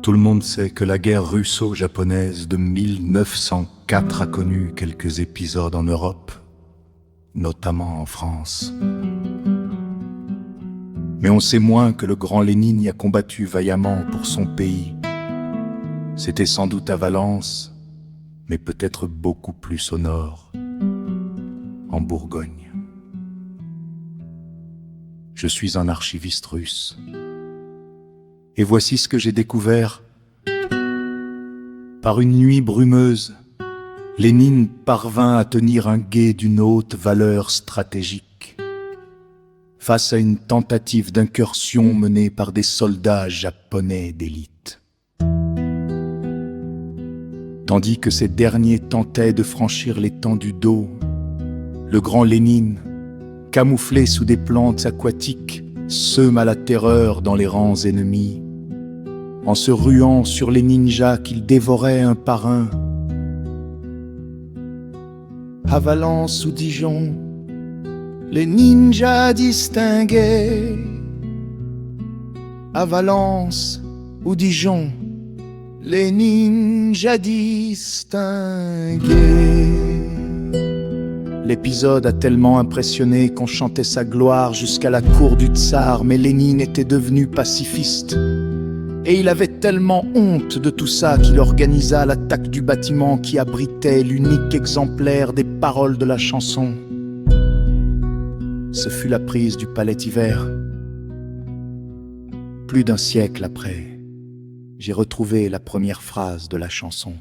Tout le monde sait que la guerre russo-japonaise de 1904 a connu quelques épisodes en Europe, notamment en France. Mais on sait moins que le grand Lénine y a combattu vaillamment pour son pays. C'était sans doute à Valence, mais peut-être beaucoup plus au nord, en Bourgogne. Je suis un archiviste russe. Et voici ce que j'ai découvert. Par une nuit brumeuse, Lénine parvint à tenir un guet d'une haute valeur stratégique face à une tentative d'incursion menée par des soldats japonais d'élite. Tandis que ces derniers tentaient de franchir l'étang du dos, le grand Lénine, camouflé sous des plantes aquatiques, sema la terreur dans les rangs ennemis, en se ruant sur les ninjas qu'il dévorait un par un. À Valence ou Dijon, les ninjas distingués. À Valence ou Dijon, les ninjas distingués. L'épisode a tellement impressionné qu'on chantait sa gloire jusqu'à la cour du tsar, mais Lénine était devenu pacifiste. Et il avait tellement honte de tout ça qu'il organisa l'attaque du bâtiment qui abritait l'unique exemplaire des paroles de la chanson. Ce fut la prise du palais d'hiver. Plus d'un siècle après, j'ai retrouvé la première phrase de la chanson.